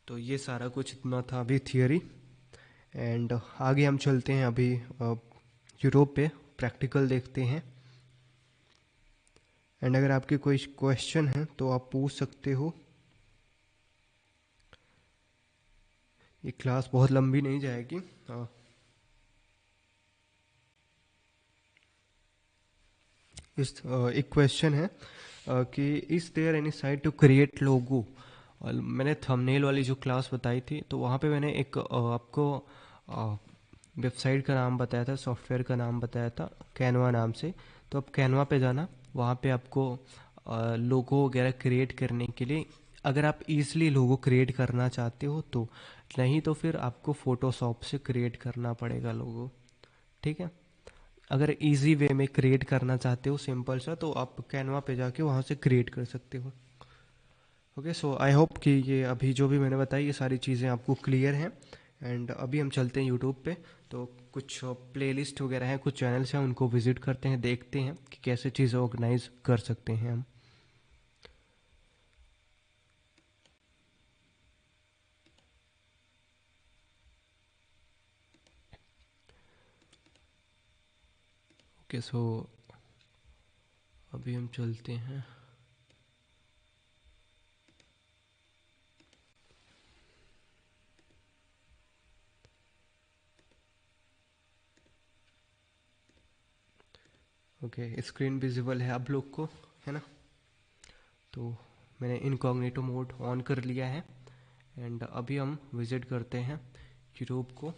तो ये सारा कुछ इतना था अभी थियरी। एंड आगे हम चलते हैं अभी यूट्यूब पे, प्रैक्टिकल देखते हैं। एंड अगर आपके कोई क्वेश्चन है तो आप पूछ सकते हो। ये क्लास बहुत लंबी नहीं जाएगी। एक क्वेश्चन है कि is there any site to create logo. मैंने थंबनेल वाली जो क्लास बताई थी, तो वहाँ पे मैंने एक आपको वेबसाइट का नाम बताया था, सॉफ्टवेयर का नाम बताया था, कैनवा नाम से। तो आप कैनवा पे जाना, वहाँ पे आपको लोगो वगैरह क्रिएट करने के लिए, अगर आप ईज़िली लोगो क्रिएट करना चाहते हो तो, नहीं तो फिर आपको फ़ोटोशॉप से क्रिएट करना पड़ेगा लोगो, ठीक है। अगर इजी वे में क्रिएट करना चाहते हो सिंपल सा, तो आप कैनवा पे जाके वहाँ से क्रिएट कर सकते हो। ओके, सो आई होप कि ये अभी जो भी मैंने बताई ये सारी चीज़ें आपको क्लियर हैं। एंड अभी हम चलते हैं यूट्यूब पे, तो कुछ प्लेलिस्ट वगैरह हैं, कुछ चैनल्स हैं, उनको विजिट करते हैं, देखते हैं कि कैसे चीज़ें ऑर्गेनाइज कर सकते हैं हम। ओके, सो अभी हम चलते हैं। ओके, स्क्रीन विजिबल है आप लोग को, है ना? तो मैंने इनकॉग्निटो मोड ऑन कर लिया है। एंड अभी हम विज़िट करते हैं यूट्यूब को,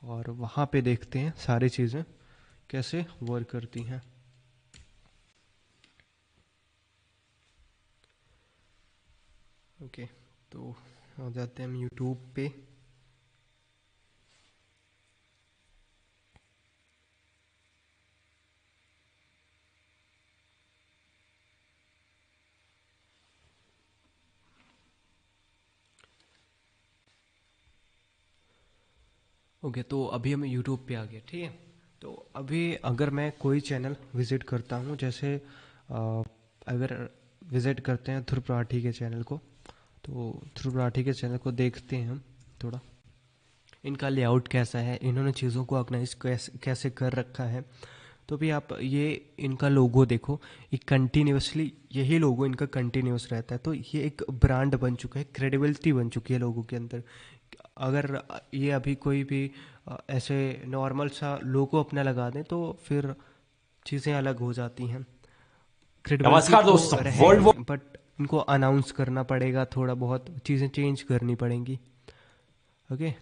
और वहाँ पे देखते हैं सारी चीज़ें कैसे वर्क करती हैं। ओके, तो आ जाते हैं हम यूट्यूब पे। ओके, तो अभी हम यूट्यूब पे आ गए, ठीक है। तो अभी अगर मैं कोई चैनल विज़िट करता हूँ, जैसे अगर विज़िट करते हैं ध्रुव राठी के चैनल को, तो ध्रुव राठी के चैनल को देखते हैं हम थोड़ा, इनका लेआउट कैसा है, इन्होंने चीज़ों को ऑर्गेनाइज कैसे कैसे कर रखा है। तो भी आप ये इनका लोगो देखो, ये कंटिन्यूसली यही लोगो इनका कंटिन्यूस रहता है, तो ये एक ब्रांड बन चुका है, क्रेडिबिलिटी बन चुकी है लोगों के अंदर। अगर ये अभी कोई भी ऐसे नॉर्मल सा लोगो अपना लगा दें, तो फिर चीज़ें अलग हो जाती हैं। क्रेडिबिलिटी नमस्कार तो दोस्तों, रहेगी, बट इनको अनाउंस करना पड़ेगा, थोड़ा बहुत चीज़ें चेंज करनी पड़ेंगी। ओके,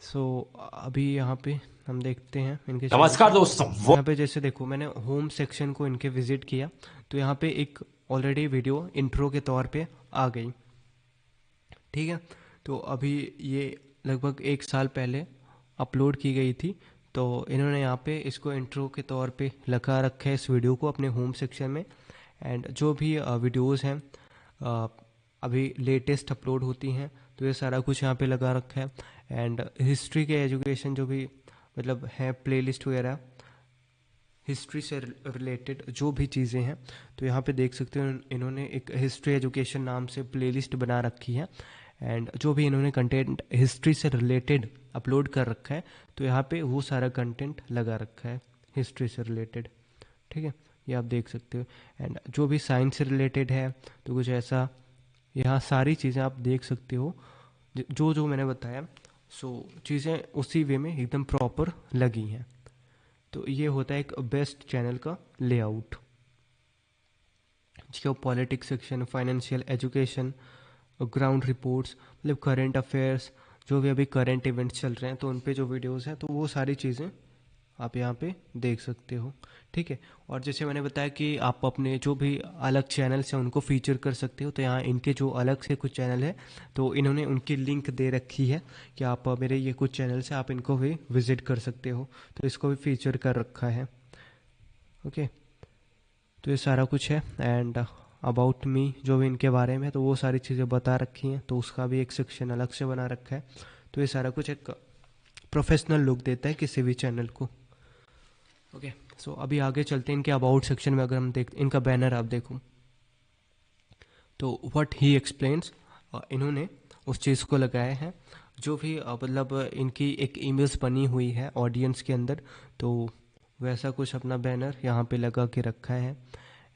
सो अभी यहाँ पे हम देखते हैं इनके चैनल नमस्कार पे। दोस्तों। यहाँ पे जैसे देखो, मैंने होम सेक्शन को इनके विजिट किया, तो यहाँ पे एक ऑलरेडी वीडियो इंट्रो के तौर पे आ गई। ठीक है, तो अभी ये लगभग 1 साल पहले अपलोड की गई थी। तो इन्होंने यहाँ पे इसको इंट्रो के तौर पे लगा रखा है इस वीडियो को अपने होम सेक्शन में। एंड जो भी वीडियोस हैं अभी लेटेस्ट अपलोड होती हैं, तो ये सारा कुछ यहाँ पे लगा रखा है। एंड हिस्ट्री के एजुकेशन जो भी मतलब है प्लेलिस्ट वगैरह, हिस्ट्री से रिलेटेड जो भी चीज़ें हैं, तो यहाँ पे देख सकते हो इन्होंने एक हिस्ट्री एजुकेशन नाम से प्लेलिस्ट बना रखी है। एंड जो भी इन्होंने कंटेंट हिस्ट्री से रिलेटेड अपलोड कर रखा है, तो यहाँ पे वो सारा कंटेंट लगा रखा है हिस्ट्री से रिलेटेड। ठीक है, ये आप देख सकते हो। एंड जो भी साइंस से रिलेटेड है, तो कुछ ऐसा यहाँ सारी चीज़ें आप देख सकते हो जो जो मैंने बताया। सो चीज़ें उसी वे में एकदम प्रॉपर लगी हैं। तो ये होता है एक बेस्ट चैनल का लेआउट। जिसका politics section, financial, education, ground reports, मतलब करंट अफेयर्स, जो भी अभी करंट इवेंट्स चल रहे हैं तो उन पे जो वीडियोस हैं, तो वो सारी चीज़ें आप यहाँ पे देख सकते हो। ठीक है, और जैसे मैंने बताया कि आप अपने जो भी अलग चैनल्स हैं उनको फीचर कर सकते हो, तो यहाँ इनके जो अलग से कुछ चैनल है, तो इन्होंने उनकी लिंक दे रखी है कि आप मेरे ये कुछ चैनल्स हैं, आप इनको भी विजिट कर सकते हो। तो इसको भी फीचर कर रखा है। ओके, तो ये सारा कुछ है। एंड अबाउट मी जो भी इनके बारे में है, तो वो सारी चीज़ें बता रखी हैं, तो उसका भी एक सेक्शन अलग से बना रखा है। तो ये सारा कुछ एक प्रोफेशनल लुक देता है किसी भी चैनल को। ओके, सो अभी आगे चलते हैं इनके अबाउट सेक्शन में। अगर हम देख इनका बैनर आप देखो, तो व्हाट ही एक्सप्लेन्स, इन्होंने उस चीज़ को लगाया है जो भी मतलब इनकी एक इमेज बनी हुई है ऑडियंस के अंदर, तो वैसा कुछ अपना बैनर यहाँ पे लगा के रखा है।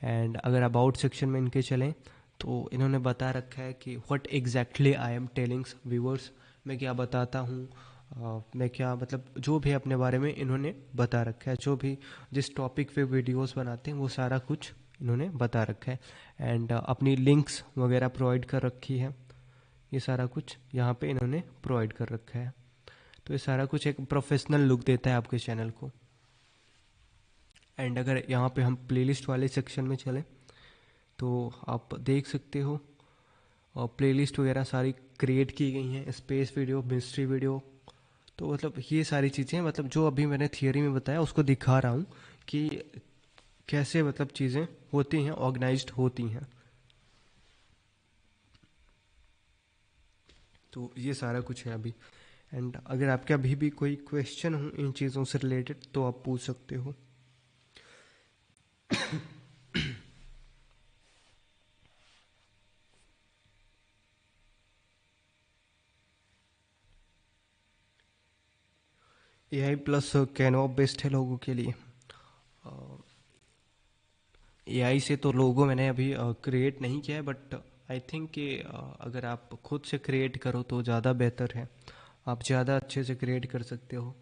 एंड अगर अबाउट सेक्शन में इनके चलें, तो इन्होंने बता रखा है कि what exactly I am tellings viewers, मैं क्या बताता हूँ, मैं क्या मतलब जो भी अपने बारे में इन्होंने बता रखा है, जो भी जिस टॉपिक पे वीडियोस बनाते हैं वो सारा कुछ इन्होंने बता रखा है। एंड अपनी लिंक्स वगैरह प्रोवाइड कर रखी है, ये सारा कुछ यहाँ पे इन्होंने प्रोवाइड कर रखा है। तो ये सारा कुछ एक प्रोफेशनल लुक देता है आपके चैनल को। एंड अगर यहाँ पे हम प्लेलिस्ट वाले सेक्शन में चलें, तो आप देख सकते हो और प्लेलिस्ट वगैरह सारी क्रिएट की गई हैं, स्पेस वीडियो, मिस्ट्री वीडियो। तो मतलब ये सारी चीज़ें, मतलब जो अभी मैंने थियोरी में बताया उसको दिखा रहा हूँ कि कैसे मतलब चीज़ें होती हैं, ऑर्गेनाइज्ड होती हैं। तो ये सारा कुछ है अभी। एंड अगर आपके अभी भी कोई क्वेश्चन हो इन चीज़ों से रिलेटेड, तो आप पूछ सकते हो। AI प्लस कैनवा बेस्ट है लोगों के लिए। AI से तो लोगो मैंने अभी क्रिएट नहीं किया है, बट आई थिंक कि अगर आप खुद से क्रिएट करो तो ज़्यादा बेहतर है, आप ज़्यादा अच्छे से क्रिएट कर सकते हो।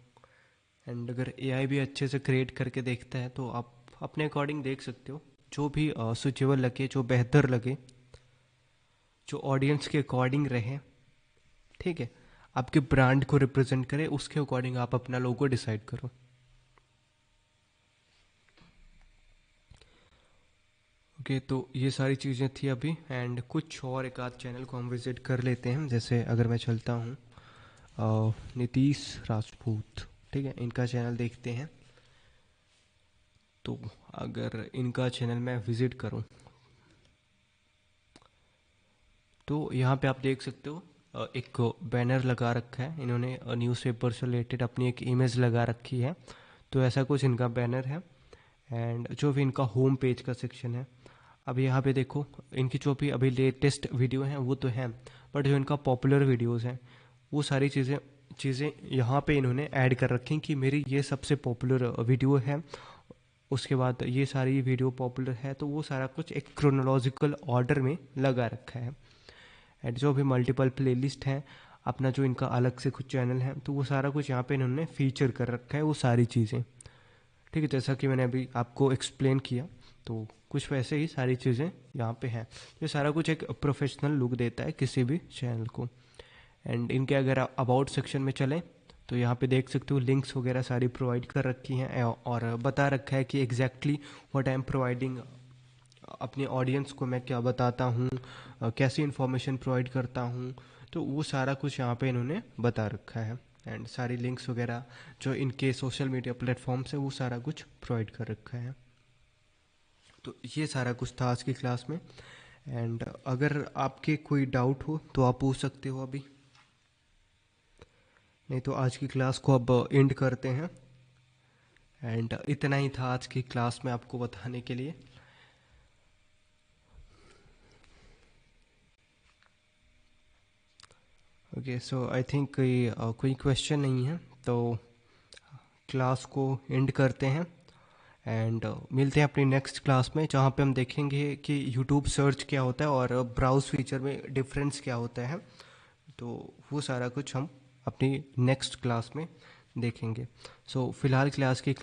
एंड अगर AI भी अच्छे से क्रिएट करके देखता है, तो आप अपने अकॉर्डिंग देख सकते हो जो भी सुटेबल लगे, जो बेहतर लगे, जो ऑडियंस के अकॉर्डिंग रहे। ठीक है, आपके ब्रांड को रिप्रेजेंट करे, उसके अकॉर्डिंग आप अपना लोगो डिसाइड करो। ओके, तो ये सारी चीज़ें थी अभी। एंड कुछ और एक आध चैनल को हम विजिट कर लेते हैं। जैसे अगर मैं चलता हूँ नीतीश राजपूत, ठीक है, इनका चैनल देखते हैं। तो अगर इनका चैनल मैं विजिट करूँ, तो यहाँ पे आप देख सकते हो एक बैनर लगा रखा है इन्होंने, न्यूज़पेपर से रिलेटेड अपनी एक इमेज लगा रखी है। तो ऐसा कुछ इनका बैनर है। एंड जो भी इनका होम पेज का सेक्शन है, अब यहाँ पे देखो इनकी जो भी अभी लेटेस्ट वीडियो हैं वो तो हैं, बट जो इनका पॉपुलर वीडियोस हैं वो सारी चीज़ें चीज़ें यहाँ पे इन्होंने ऐड कर रखी हैं कि मेरी ये सबसे पॉपुलर वीडियो है, उसके बाद ये सारी वीडियो पॉपुलर है। तो वो सारा कुछ एक क्रोनोलॉजिकल ऑर्डर में लगा रखा है। एंड जो भी मल्टीपल प्लेलिस्ट हैं, अपना जो इनका अलग से कुछ चैनल है, तो वो सारा कुछ यहाँ पे इन्होंने फीचर कर रखा है वो सारी चीज़ें। ठीक है, जैसा कि मैंने अभी आपको एक्सप्लेन किया, तो कुछ वैसे ही सारी चीज़ें यहाँ पे हैं। ये सारा कुछ एक प्रोफेशनल लुक देता है किसी भी चैनल को। एंड इनके अगर अबाउट सेक्शन में चलें, तो यहाँ पे देख सकते हो लिंक्स वगैरह सारी प्रोवाइड कर रखी हैं और बता रखा है कि exactly what I am providing, अपने ऑडियंस को मैं क्या बताता हूँ, कैसी इन्फॉर्मेशन प्रोवाइड करता हूँ। तो वो सारा कुछ यहाँ पे इन्होंने बता रखा है एंड सारी लिंक्स वगैरह जो इनके सोशल मीडिया प्लेटफॉर्म्स है वो सारा कुछ प्रोवाइड कर रखा है। तो ये सारा कुछ था आज की क्लास में। एंड अगर आपके कोई डाउट हो तो आप पूछ सकते हो अभी, नहीं तो आज की क्लास को अब एंड करते हैं। एंड इतना ही था आज की क्लास में आपको बताने के लिए। ओके, सो आई थिंक कोई क्वेश्चन नहीं है, तो क्लास को एंड करते हैं। एंड मिलते हैं अपनी नेक्स्ट क्लास में, जहाँ पे हम देखेंगे कि यूट्यूब सर्च क्या होता है और ब्राउज फीचर में डिफरेंस क्या होता है। तो वो सारा कुछ हम अपनी नेक्स्ट क्लास में देखेंगे। सो फिलहाल क्लास की